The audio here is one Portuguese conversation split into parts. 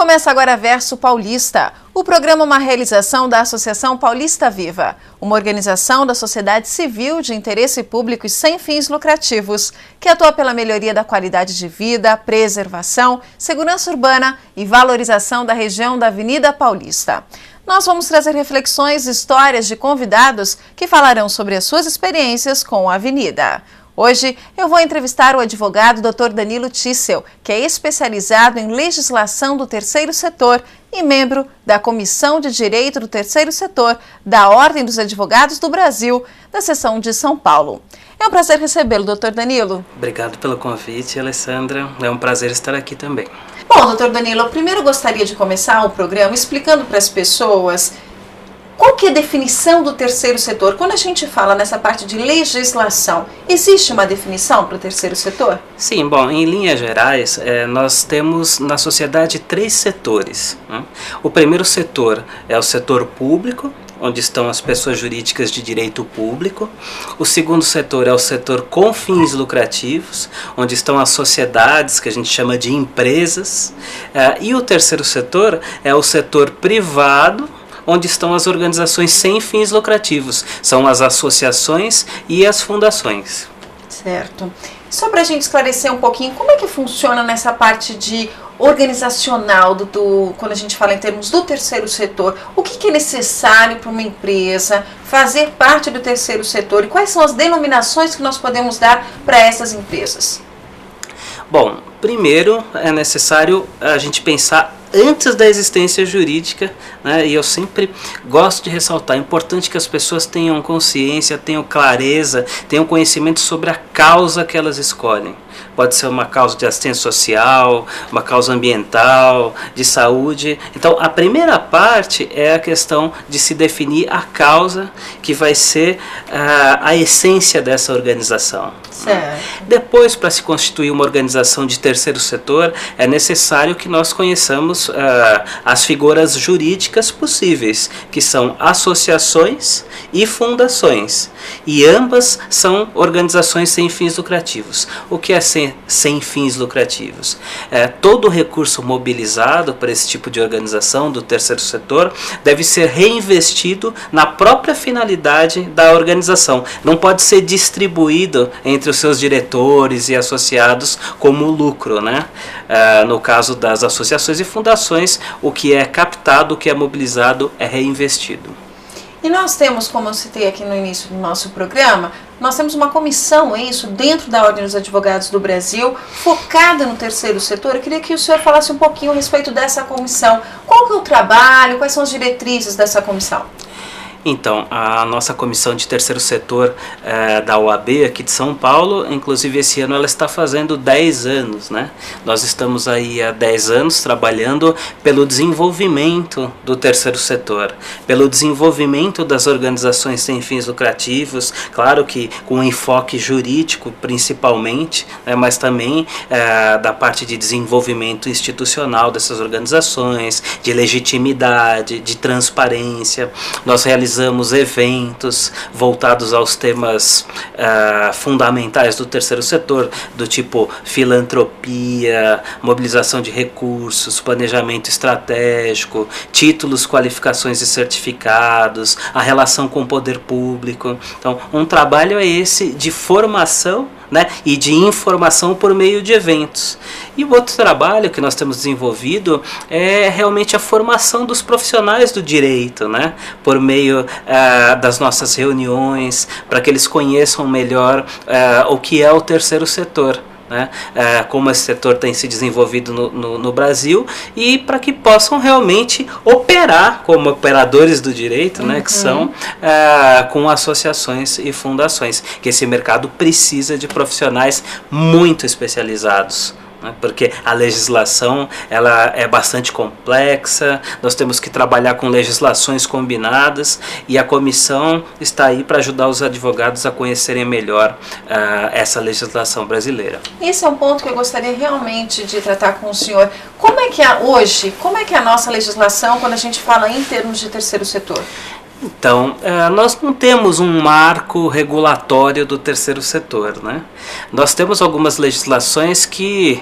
Começa agora Verso Paulista. O programa é uma realização da Associação Paulista Viva, uma organização da sociedade civil de interesse público e sem fins lucrativos, que atua pela melhoria da qualidade de vida, preservação, segurança urbana e valorização da região da Avenida Paulista. Nós vamos trazer reflexões e histórias de convidados que falarão sobre as suas experiências com a avenida. Hoje eu vou entrevistar o advogado Dr. Danilo Tissel, que é especializado em legislação do terceiro setor e membro da Comissão de Direito do Terceiro Setor da Ordem dos Advogados do Brasil, da seção de São Paulo. É um prazer recebê-lo, Dr. Danilo. Obrigado pelo convite, Alessandra. É um prazer estar aqui também. Bom, Dr. Danilo, eu primeiro gostaria de começar o programa explicando para as pessoas qual que é a definição do terceiro setor. Quando a gente fala nessa parte de legislação, existe uma definição para o terceiro setor? Sim, bom, em linhas gerais, nós temos na sociedade três setores, né? O primeiro setor é o setor público, onde estão as pessoas jurídicas de direito público. O segundo setor é o setor com fins lucrativos, onde estão as sociedades, que a gente chama de empresas. E o terceiro setor é o setor privado, onde estão as organizações sem fins lucrativos, são as associações e as fundações. Certo. Só para a gente esclarecer um pouquinho, como é que funciona nessa parte de organizacional, quando a gente fala em termos do terceiro setor, o que é necessário para uma empresa fazer parte do terceiro setor e quais são as denominações que nós podemos dar para essas empresas? Bom, primeiro é necessário a gente pensar antes da existência jurídica, né? E eu sempre gosto de ressaltar, é importante que as pessoas tenham consciência, tenham clareza, tenham conhecimento sobre a causa que elas escolhem. Pode ser uma causa de assistência social, uma causa ambiental, de saúde. Então, a primeira parte é a questão de se definir a causa que vai ser a essência dessa organização. Certo. Depois, para se constituir uma organização de terceiro setor, é necessário que nós conheçamos as figuras jurídicas possíveis, que são associações e fundações. E ambas são organizações sem fins lucrativos. O que é sem fins lucrativos? Todo recurso mobilizado para esse tipo de organização do terceiro setor deve ser reinvestido na própria finalidade da organização. Não pode ser distribuído entre os seus diretores e associados como lucro, né? No caso das associações e fundações, o que é captado, o que é mobilizado é reinvestido. E nós temos, como eu citei aqui no início do nosso programa, nós temos uma comissão, dentro da Ordem dos Advogados do Brasil, focada no terceiro setor. Eu queria que o senhor falasse um pouquinho a respeito dessa comissão. Qual que é o trabalho, quais são as diretrizes dessa comissão? Então, a nossa comissão de terceiro setor da OAB aqui de São Paulo, inclusive esse ano ela está fazendo 10 anos, né? Nós estamos aí há 10 anos trabalhando pelo desenvolvimento do terceiro setor, pelo desenvolvimento das organizações sem fins lucrativos, claro que com um enfoque jurídico principalmente, né, mas também da parte de desenvolvimento institucional dessas organizações, de legitimidade, de transparência. Nós realizamos eventos voltados aos temas fundamentais do terceiro setor, do tipo filantropia, mobilização de recursos, planejamento estratégico, títulos, qualificações e certificados, a relação com o poder público. Então, um trabalho é esse de formação, né, e de informação por meio de eventos. E o outro trabalho que nós temos desenvolvido é realmente a formação dos profissionais do direito, né, por meio das nossas reuniões, para que eles conheçam melhor o que é o terceiro setor, né, como esse setor tem se desenvolvido no Brasil, e para que possam realmente operar como operadores do direito, né, que são com associações e fundações, que esse mercado precisa de profissionais muito especializados, porque a legislação ela é bastante complexa, nós temos que trabalhar com legislações combinadas e a comissão está aí para ajudar os advogados a conhecerem melhor essa legislação brasileira. Esse é um ponto que eu gostaria realmente de tratar com o senhor. Como é que é a nossa legislação quando a gente fala em termos de terceiro setor? Então, nós não temos um marco regulatório do terceiro setor, né? Nós temos algumas legislações que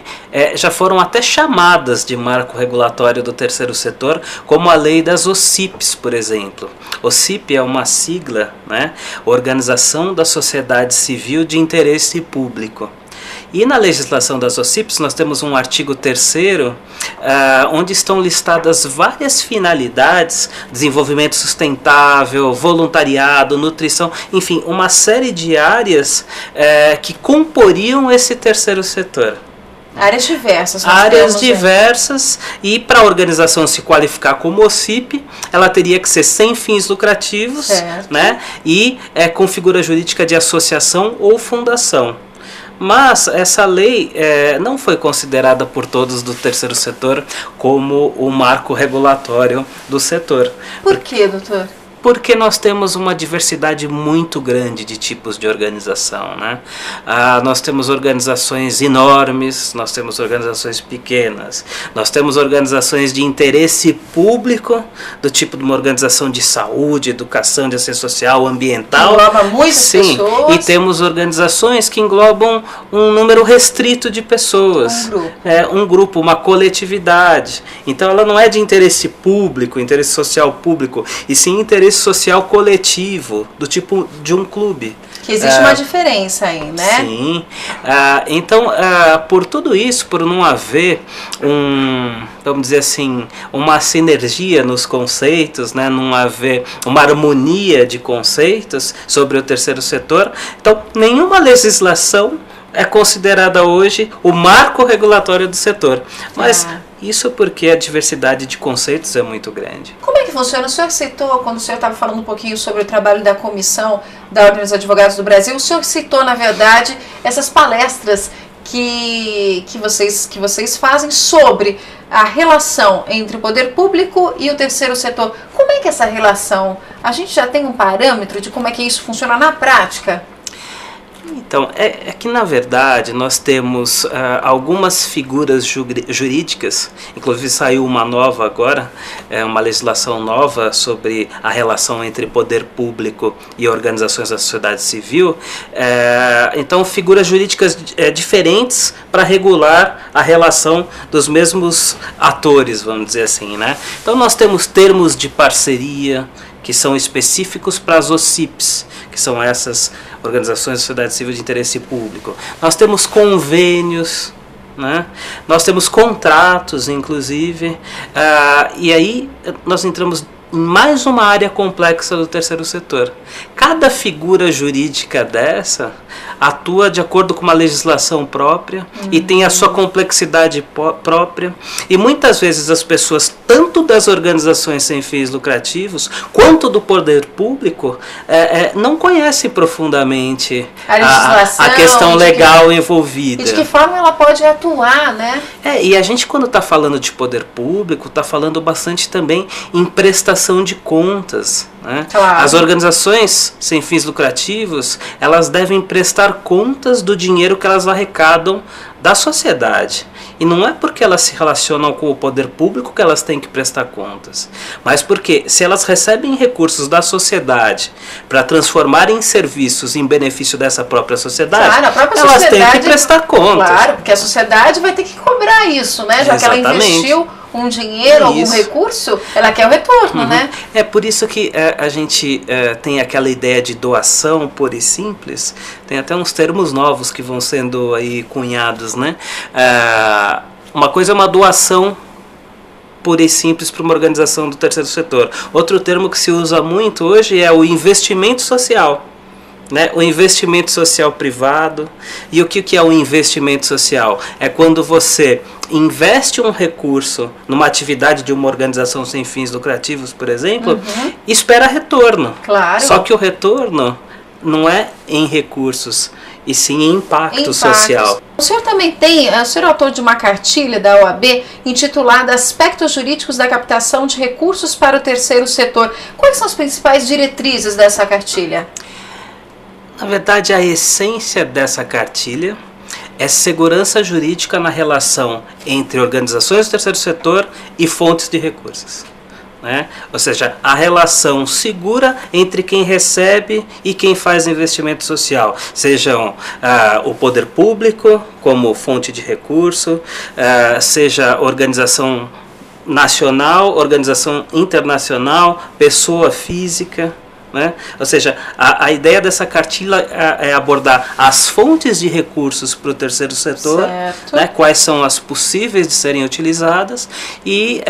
já foram até chamadas de marco regulatório do terceiro setor, como a lei das OCIPs, por exemplo. OCIP é uma sigla, né? Organização da Sociedade Civil de Interesse Público. E na legislação das OCIPs nós temos um artigo 3º, onde estão listadas várias finalidades: desenvolvimento sustentável, voluntariado, nutrição, enfim, uma série de áreas que comporiam esse terceiro setor. Áreas diversas. Áreas diversas, e para a organização se qualificar como OCIP, ela teria que ser sem fins lucrativos, né? E com figura jurídica de associação ou fundação. Mas essa lei não foi considerada por todos do terceiro setor como o marco regulatório do setor. Por quê, doutor? Porque nós temos uma diversidade muito grande de tipos de organização, né? Nós temos organizações enormes, nós temos organizações pequenas, nós temos organizações de interesse público, do tipo de uma organização de saúde, educação, de assistência social, ambiental. Engloba muitas pessoas. E temos organizações que englobam um número restrito de pessoas. Um grupo, uma coletividade. Então ela não é de interesse público, interesse social público, e sim interesse social coletivo, do tipo de um clube. Que existe uma diferença aí, né? Sim. Então, por tudo isso, por não haver vamos dizer assim, uma sinergia nos conceitos, né? Não haver uma harmonia de conceitos sobre o terceiro setor, então nenhuma legislação é considerada hoje o marco regulatório do setor. Mas isso porque a diversidade de conceitos é muito grande. Como é que funciona? O senhor citou, quando o senhor estava falando um pouquinho sobre o trabalho da comissão da Ordem dos Advogados do Brasil, o senhor citou, na verdade, essas palestras que vocês fazem sobre a relação entre o poder público e o terceiro setor. Como é que essa relação, a gente já tem um parâmetro de como é que isso funciona na prática? Então, é que na verdade nós temos algumas figuras jurídicas, inclusive saiu uma nova agora, uma legislação nova sobre a relação entre poder público e organizações da sociedade civil. Então, figuras jurídicas diferentes para regular a relação dos mesmos atores, vamos dizer assim, né? Então, nós temos termos de parceria, que são específicos para as OCIPs, que são essas organizações da sociedade civil de interesse público. Nós temos convênios, né? Nós temos contratos, inclusive, e aí nós entramos em mais uma área complexa do terceiro setor. Cada figura jurídica dessa atua de acordo com uma legislação própria e tem a sua complexidade própria, e muitas vezes as pessoas, tanto das organizações sem fins lucrativos quanto do poder público, não conhecem profundamente a questão legal envolvida. E de que forma ela pode atuar, né? E a gente, quando está falando de poder público, está falando bastante também em prestação de contas, né? Claro. As organizações sem fins lucrativos, elas devem prestar contas do dinheiro que elas arrecadam da sociedade. E não é porque elas se relacionam com o poder público que elas têm que prestar contas, mas porque se elas recebem recursos da sociedade para transformar em serviços em benefício dessa própria sociedade, claro, a própria elas sociedade têm que prestar contas. Claro, porque a sociedade vai ter que cobrar isso, né? Já que ela investiu um dinheiro, algum recurso, ela quer o retorno, né? É por isso que a gente tem aquela ideia de doação pura e simples. Tem até uns termos novos que vão sendo aí cunhados, né? Uma coisa é uma doação pura e simples para uma organização do terceiro setor. Outro termo que se usa muito hoje é o investimento social, né? O investimento social privado. E o que é o investimento social? É quando você investe um recurso numa atividade de uma organização sem fins lucrativos, por exemplo, e espera retorno. Claro. Só que o retorno não é em recursos, e sim em impacto social. O senhor também o senhor é autor de uma cartilha da OAB intitulada Aspectos Jurídicos da Captação de Recursos para o Terceiro Setor. Quais são as principais diretrizes dessa cartilha? Na verdade, a essência dessa cartilha é segurança jurídica na relação entre organizações do terceiro setor e fontes de recursos. né? Ou seja, a relação segura entre quem recebe e quem faz investimento social, sejam o poder público como fonte de recurso, seja organização nacional, organização internacional, pessoa física, né? Ou seja, a ideia dessa cartilha é abordar as fontes de recursos para o terceiro setor, né? Quais são as possíveis de serem utilizadas e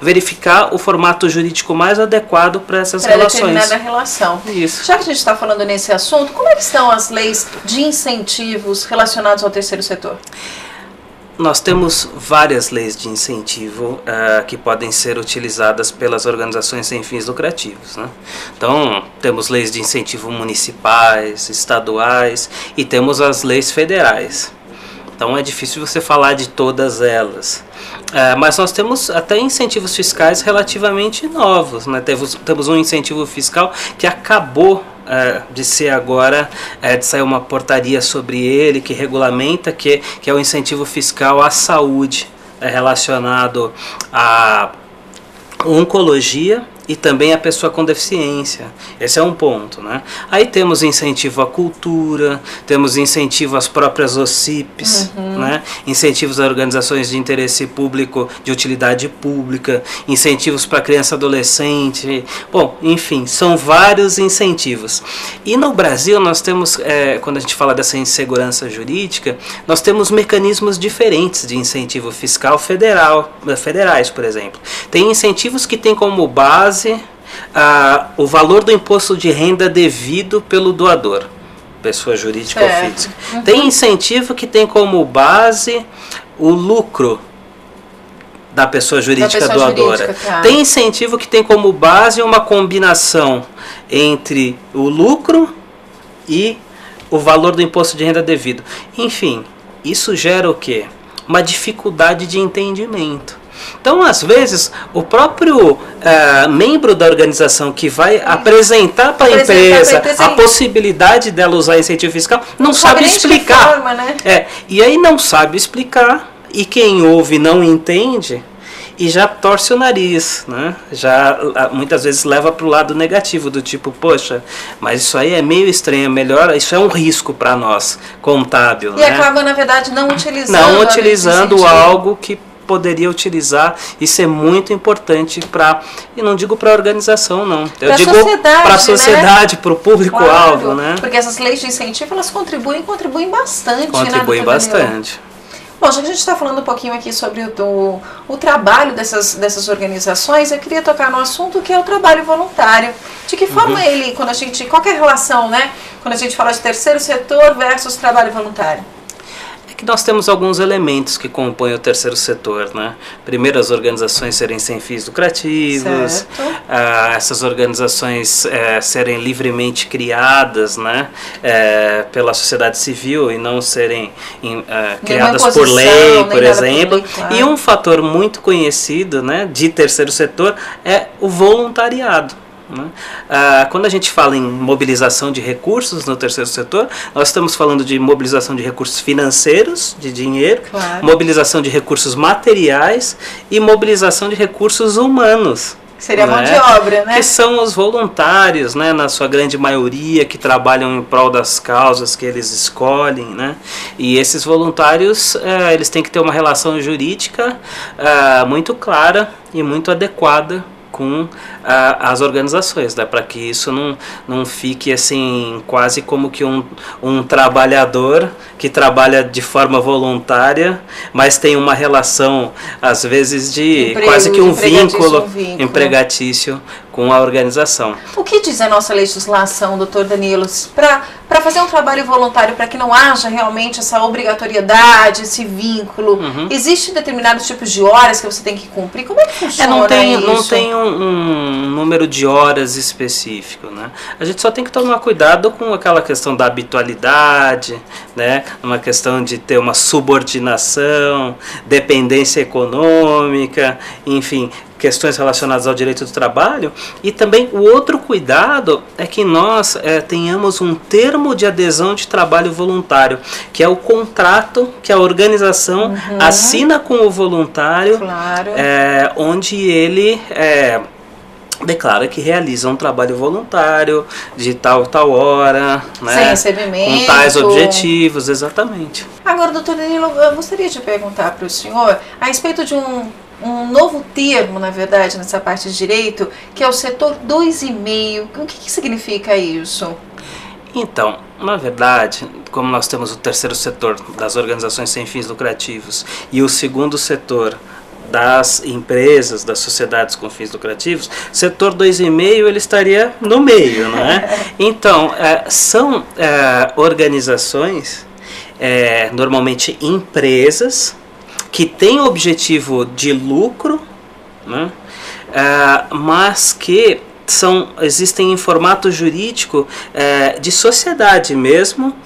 verificar o formato jurídico mais adequado para essas relações. Para determinada relação. Isso. Já que a gente está falando nesse assunto, como é que estão as leis de incentivos relacionados ao terceiro setor? Nós temos várias leis de incentivo que podem ser utilizadas pelas organizações sem fins lucrativos, né? Então, temos leis de incentivo municipais, estaduais e temos as leis federais. Então, é difícil você falar de todas elas. Mas nós temos até incentivos fiscais relativamente novos, né? Temos um incentivo fiscal que acabou de ser agora, de sair uma portaria sobre ele que regulamenta, que é o incentivo fiscal à saúde, relacionado à oncologia e também a pessoa com deficiência. Esse é um ponto, né? Aí temos incentivo à cultura, temos incentivo às próprias OCIPs, né? Incentivos a organizações de interesse público, de utilidade pública, incentivos para criança e adolescente. Bom, enfim, são vários incentivos. E no Brasil nós temos, quando a gente fala dessa insegurança jurídica, nós temos mecanismos diferentes de incentivo fiscal federais, por exemplo. Tem incentivos que têm como base o valor do imposto de renda devido pelo doador, pessoa jurídica ou física. Tem incentivo que tem como base o lucro da pessoa jurídica doadora. Tem incentivo que tem como base uma combinação entre o lucro e o valor do imposto de renda devido. Enfim, isso gera o quê? Uma dificuldade de entendimento. Então, às vezes, o próprio membro da organização que vai apresentar para a empresa a possibilidade dela usar incentivo fiscal não sabe explicar. Forma, né? E aí não sabe explicar, e quem ouve não entende e já torce o nariz, né? Já muitas vezes leva para o lado negativo, do tipo, poxa, mas isso aí é meio estranho, melhor, isso é um risco para nós, contábil. E acaba, na verdade, não utilizando algo que poderia utilizar. Isso é muito importante para, e não digo para a organização, não, eu digo para a sociedade, né? Para o público-alvo, né? Porque essas leis de incentivo, elas contribuem bastante. Contribuem bastante. Bom, já que a gente está falando um pouquinho aqui sobre o trabalho dessas organizações, eu queria tocar no assunto que é o trabalho voluntário. De que forma qual que é a relação, né? Quando a gente fala de terceiro setor versus trabalho voluntário? Que nós temos alguns elementos que compõem o terceiro setor, né? Primeiro, as organizações serem sem fins lucrativos, essas organizações serem livremente criadas, né? Pela sociedade civil e não serem criadas por lei, por exemplo. E um fator muito conhecido, né, de terceiro setor é o voluntariado. Quando a gente fala em mobilização de recursos no terceiro setor, nós estamos falando de mobilização de recursos financeiros, de dinheiro, mobilização de recursos materiais e mobilização de recursos humanos. Seria mão de obra, né? Que são os voluntários, né, na sua grande maioria, que trabalham em prol das causas que eles escolhem, né? E esses voluntários, eles têm que ter uma relação jurídica muito clara e muito adequada com as organizações, né, para que isso não fique assim, quase como que um trabalhador que trabalha de forma voluntária, mas tem uma relação, às vezes, de quase que um vínculo empregatício com a organização. O que diz a nossa legislação, doutor Danilo, para fazer um trabalho voluntário, para que não haja realmente essa obrigatoriedade, esse vínculo? Existem determinados tipos de horas que você tem que cumprir? Como é que funciona isso? Não tem um número de horas específico, né? A gente só tem que tomar cuidado com aquela questão da habitualidade, né? Uma questão de ter uma subordinação, dependência econômica, enfim, questões relacionadas ao direito do trabalho. E também o outro cuidado é que nós tenhamos um termo de adesão de trabalho voluntário, que é o contrato que a organização assina com o voluntário, onde ele declara que realiza um trabalho voluntário de tal hora, né? Sem recebimento. Com tais objetivos, exatamente. Agora, doutor Danilo, eu gostaria de perguntar para o senhor a respeito de um novo termo, na verdade, nessa parte de direito, que é o setor 2,5. O que significa isso? Então, na verdade, como nós temos o terceiro setor das organizações sem fins lucrativos e o segundo setor das empresas, das sociedades com fins lucrativos, setor 2,5 ele estaria no meio, não é? Então, são organizações, normalmente empresas, que têm objetivo de lucro, né? Mas que existem em formato jurídico de sociedade mesmo,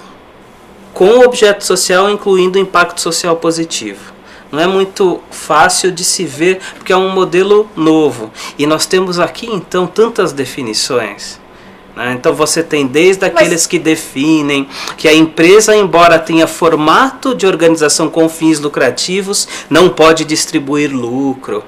com objeto social, incluindo impacto social positivo. Não é muito fácil de se ver, porque é um modelo novo. E nós temos aqui, então, tantas definições. Né? Então, você tem desde aqueles que definem que a empresa, embora tenha formato de organização com fins lucrativos, não pode distribuir lucro.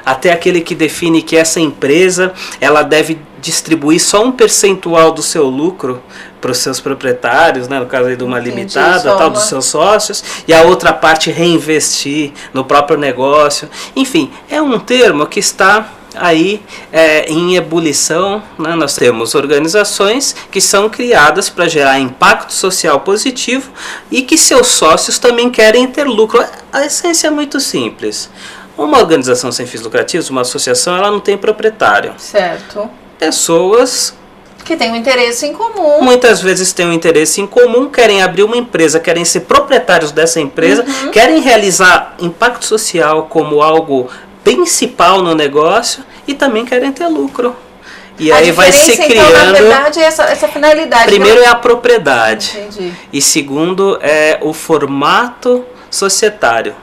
Até aquele que define que essa empresa ela deve distribuir só um percentual do seu lucro para os seus proprietários, né, no caso aí de uma limitada, tal, dos seus sócios, e a outra parte reinvestir no próprio negócio. Enfim, é um termo que está aí em ebulição, né? Nós temos organizações que são criadas para gerar impacto social positivo e que seus sócios também querem ter lucro. A essência é muito simples. Uma organização sem fins lucrativos, uma associação, ela não tem proprietário. Certo. Pessoas que têm um interesse em comum. Muitas vezes têm um interesse em comum, querem abrir uma empresa, querem ser proprietários dessa empresa, querem realizar impacto social como algo principal no negócio e também querem ter lucro. E aí vai se criando. Então, na verdade, essa finalidade. Primeiro é a propriedade. Entendi. E segundo é o formato societário,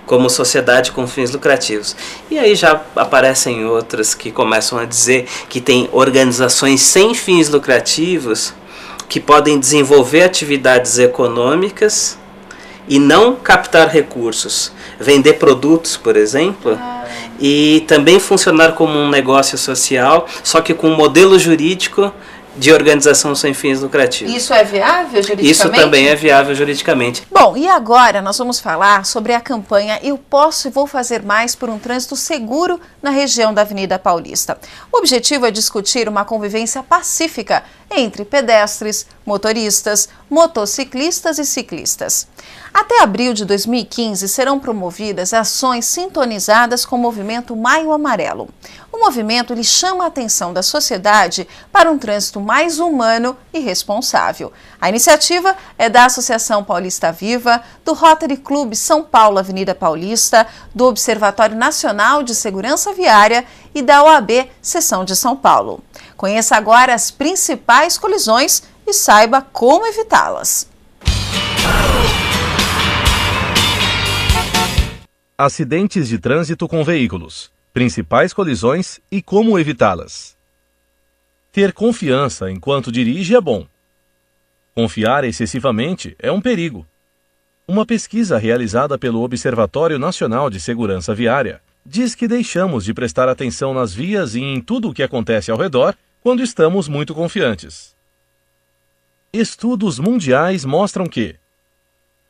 como sociedade com fins lucrativos. E aí já aparecem outras que começam a dizer que tem organizações sem fins lucrativos que podem desenvolver atividades econômicas e não captar recursos, vender produtos, por exemplo, e também funcionar como um negócio social, só que com um modelo jurídico de organização sem fins lucrativos. Isso é viável juridicamente? Isso também é viável juridicamente. Bom, e agora nós vamos falar sobre a campanha Eu Posso e Vou Fazer Mais por um Trânsito Seguro na região da Avenida Paulista. O objetivo é discutir uma convivência pacífica entre pedestres, motoristas, motociclistas e ciclistas. Até abril de 2015 serão promovidas ações sintonizadas com o movimento Maio Amarelo. O movimento ele chama a atenção da sociedade para um trânsito mais humano e responsável. A iniciativa é da Associação Paulista Viva, do Rotary Club São Paulo Avenida Paulista, do Observatório Nacional de Segurança Viária e da OAB Seção de São Paulo. Conheça agora as principais colisões e saiba como evitá-las. Acidentes de trânsito com veículos, principais colisões e como evitá-las. Ter confiança enquanto dirige é bom. Confiar excessivamente é um perigo. Uma pesquisa realizada pelo Observatório Nacional de Segurança Viária diz que deixamos de prestar atenção nas vias e em tudo o que acontece ao redor quando estamos muito confiantes. Estudos mundiais mostram que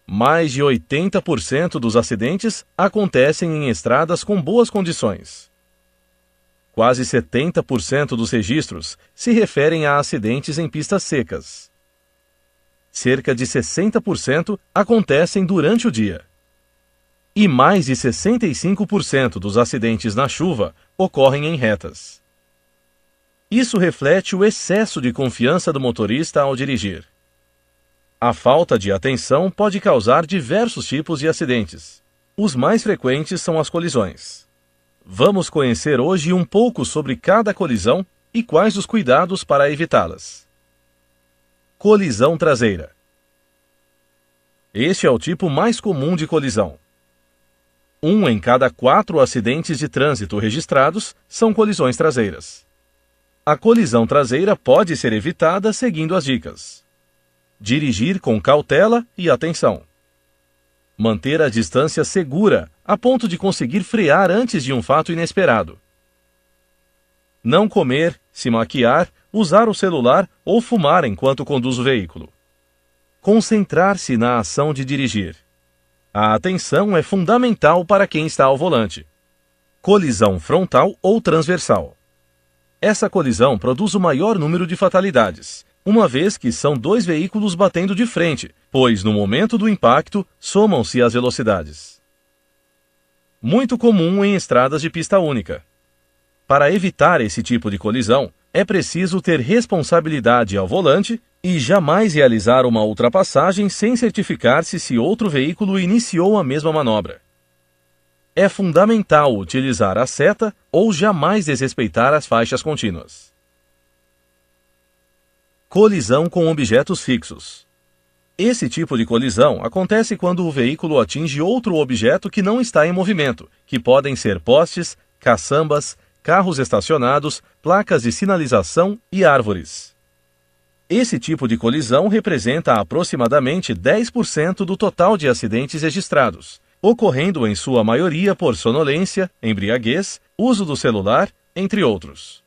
mais de 80% dos acidentes acontecem em estradas com boas condições. Quase 70% dos registros se referem a acidentes em pistas secas. Cerca de 60% acontecem durante o dia. E mais de 65% dos acidentes na chuva ocorrem em retas. Isso reflete o excesso de confiança do motorista ao dirigir. A falta de atenção pode causar diversos tipos de acidentes. Os mais frequentes são as colisões. Vamos conhecer hoje um pouco sobre cada colisão e quais os cuidados para evitá-las. Colisão traseira. Este é o tipo mais comum de colisão. 1 em cada 4 acidentes de trânsito registrados são colisões traseiras. A colisão traseira pode ser evitada seguindo as dicas. Dirigir com cautela e atenção. Manter a distância segura, a ponto de conseguir frear antes de um fato inesperado. Não comer, se maquiar, usar o celular ou fumar enquanto conduz o veículo. Concentrar-se na ação de dirigir. A atenção é fundamental para quem está ao volante. Colisão frontal ou transversal. Essa colisão produz o maior número de fatalidades, uma vez que são dois veículos batendo de frente, pois no momento do impacto somam-se as velocidades. Muito comum em estradas de pista única. Para evitar esse tipo de colisão, é preciso ter responsabilidade ao volante e jamais realizar uma ultrapassagem sem certificar-se se outro veículo iniciou a mesma manobra. É fundamental utilizar a seta ou jamais desrespeitar as faixas contínuas. Colisão com objetos fixos. Esse tipo de colisão acontece quando o veículo atinge outro objeto que não está em movimento, que podem ser postes, caçambas, carros estacionados, placas de sinalização e árvores. Esse tipo de colisão representa aproximadamente 10% do total de acidentes registrados, ocorrendo em sua maioria por sonolência, embriaguez, uso do celular, entre outros.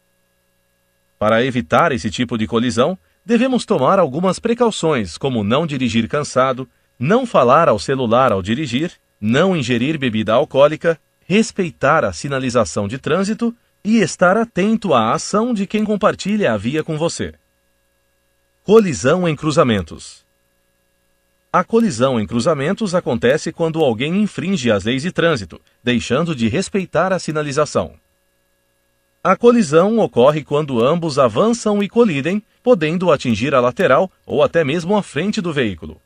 Para evitar esse tipo de colisão, devemos tomar algumas precauções, como não dirigir cansado, não falar ao celular ao dirigir, não ingerir bebida alcoólica, respeitar a sinalização de trânsito e estar atento à ação de quem compartilha a via com você. Colisão em cruzamentos. A colisão em cruzamentos acontece quando alguém infringe as leis de trânsito, deixando de respeitar a sinalização. A colisão ocorre quando ambos avançam e colidem, podendo atingir a lateral ou até mesmo a frente do veículo.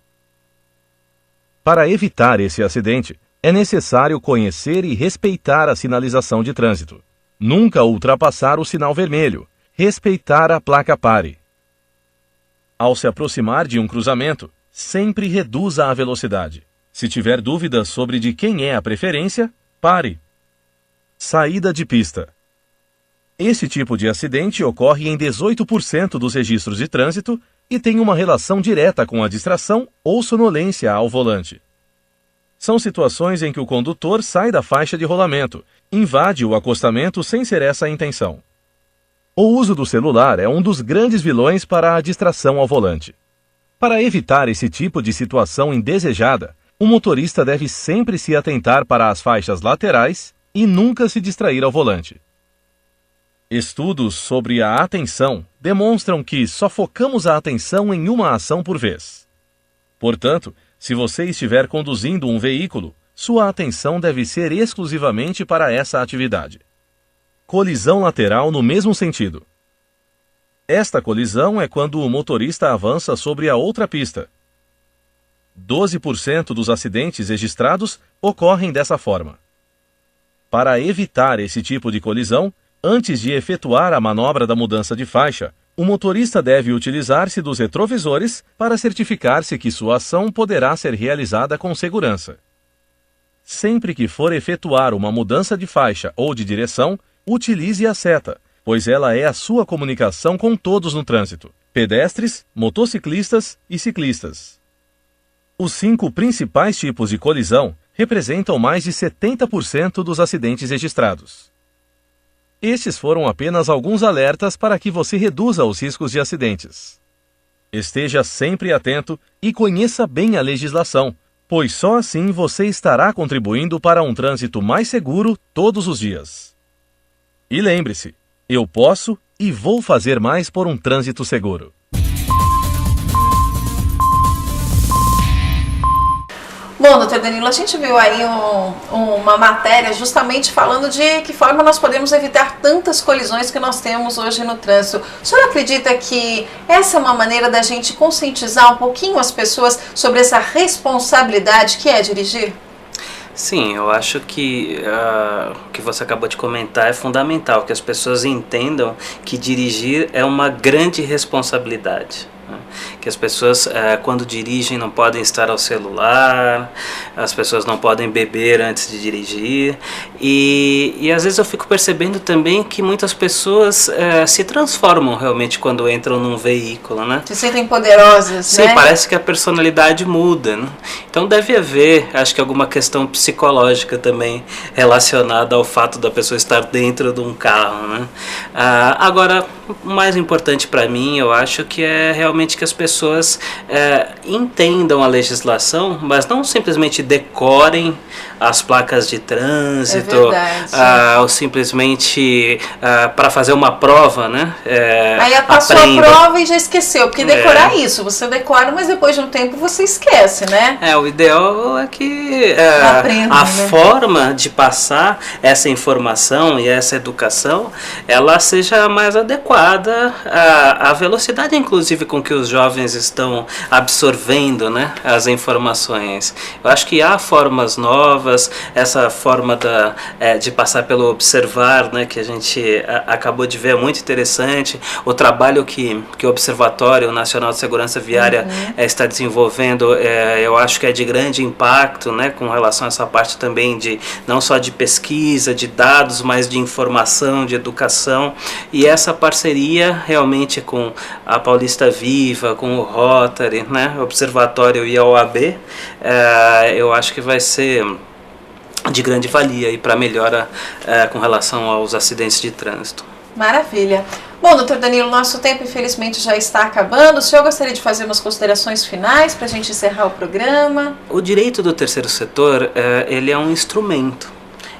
Para evitar esse acidente, é necessário conhecer e respeitar a sinalização de trânsito. Nunca ultrapassar o sinal vermelho. Respeitar a placa pare. Ao se aproximar de um cruzamento, sempre reduza a velocidade. Se tiver dúvidas sobre de quem é a preferência, pare. Saída de pista. Esse tipo de acidente ocorre em 18% dos registros de trânsito e tem uma relação direta com a distração ou sonolência ao volante. São situações em que o condutor sai da faixa de rolamento, invade o acostamento sem ser essa a intenção. O uso do celular é um dos grandes vilões para a distração ao volante. Para evitar esse tipo de situação indesejada, o motorista deve sempre se atentar para as faixas laterais e nunca se distrair ao volante. Estudos sobre a atenção demonstram que só focamos a atenção em uma ação por vez. Portanto, se você estiver conduzindo um veículo, sua atenção deve ser exclusivamente para essa atividade. Colisão lateral no mesmo sentido. Esta colisão é quando o motorista avança sobre a outra pista. 12% dos acidentes registrados ocorrem dessa forma. Para evitar esse tipo de colisão, antes de efetuar a manobra da mudança de faixa, o motorista deve utilizar-se dos retrovisores para certificar-se que sua ação poderá ser realizada com segurança. Sempre que for efetuar uma mudança de faixa ou de direção, utilize a seta, pois ela é a sua comunicação com todos no trânsito: pedestres, motociclistas e ciclistas. Os 5 principais tipos de colisão representam mais de 70% dos acidentes registrados. Estes foram apenas alguns alertas para que você reduza os riscos de acidentes. Esteja sempre atento e conheça bem a legislação, pois só assim você estará contribuindo para um trânsito mais seguro todos os dias. E lembre-se, eu posso e vou fazer mais por um trânsito seguro. Bom, doutor Danilo, a gente viu aí uma matéria justamente falando de que forma nós podemos evitar tantas colisões que nós temos hoje no trânsito. O senhor acredita que essa é uma maneira da gente conscientizar um pouquinho as pessoas sobre essa responsabilidade que é dirigir? Sim, eu acho que o que você acabou de comentar é fundamental, que as pessoas entendam que dirigir é uma grande responsabilidade. né? Que as pessoas, quando dirigem, não podem estar ao celular, as pessoas não podem beber antes de dirigir, e às vezes eu fico percebendo também que muitas pessoas se transformam realmente quando entram num veículo, né? Se sentem poderosas, sim, né? Parece que a personalidade muda, né? Então deve haver, acho que alguma questão psicológica também relacionada ao fato da pessoa estar dentro de um carro, né? Agora, o mais importante para mim, eu acho que é realmente que as pessoas entendam a legislação, mas não simplesmente decorem as placas de trânsito, ou simplesmente para fazer uma prova, né? Aí passou a prova e já esqueceu, porque decorar isso, você decora, mas depois de um tempo você esquece, né? O ideal é que aprenda, a forma de passar essa informação e essa educação, ela seja mais adequada à velocidade, inclusive, com que os jovens estão absorvendo, né, as informações. Eu acho que há formas novas, essa forma de passar pelo observar, né, que a gente acabou de ver, é muito interessante. O trabalho que o Observatório Nacional de Segurança Viária está desenvolvendo, eu acho que é de grande impacto, né, com relação a essa parte também de não só de pesquisa, de dados, mas de informação, de educação, e essa parceria realmente com a Paulista Viva, com o Rotary, né, o Observatório e a OAB, eu acho que vai ser de grande valia para melhora com relação aos acidentes de trânsito. Maravilha. Bom, doutor Danilo, nosso tempo infelizmente já está acabando. O senhor gostaria de fazer umas considerações finais para a gente encerrar o programa? O direito do terceiro setor, ele é um instrumento.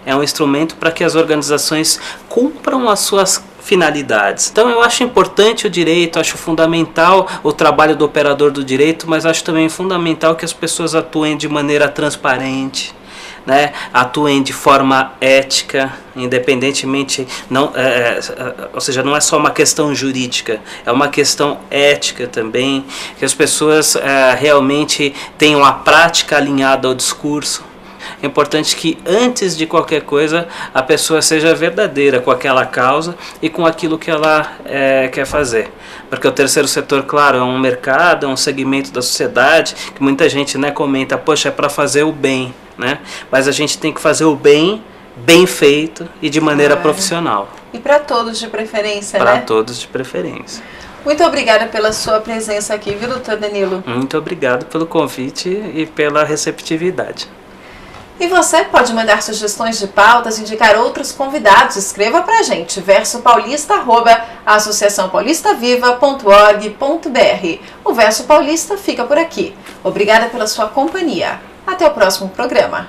É um instrumento para que as organizações cumpram as suas finalidades. Então eu acho importante o direito, acho fundamental o trabalho do operador do direito, mas acho também fundamental que as pessoas atuem de maneira transparente, né? Atuem de forma ética, independentemente, ou seja, não é só uma questão jurídica, é uma questão ética também, que as pessoas realmente tenham a prática alinhada ao discurso. É importante que antes de qualquer coisa a pessoa seja verdadeira com aquela causa e com aquilo que ela quer fazer. Porque o terceiro setor, claro, é um mercado, é um segmento da sociedade que muita gente, né, comenta, poxa, é para fazer o bem, né? Mas a gente tem que fazer o bem feito e de maneira profissional. E para todos de preferência, né? Para todos de preferência. Muito obrigada pela sua presença aqui, viu, doutor Danilo? Muito obrigado pelo convite e pela receptividade. E você pode mandar sugestões de pautas, indicar outros convidados. Escreva pra gente, versopaulista@associaçãopaulista.viva.org.br. O Verso Paulista fica por aqui. Obrigada pela sua companhia. Até o próximo programa.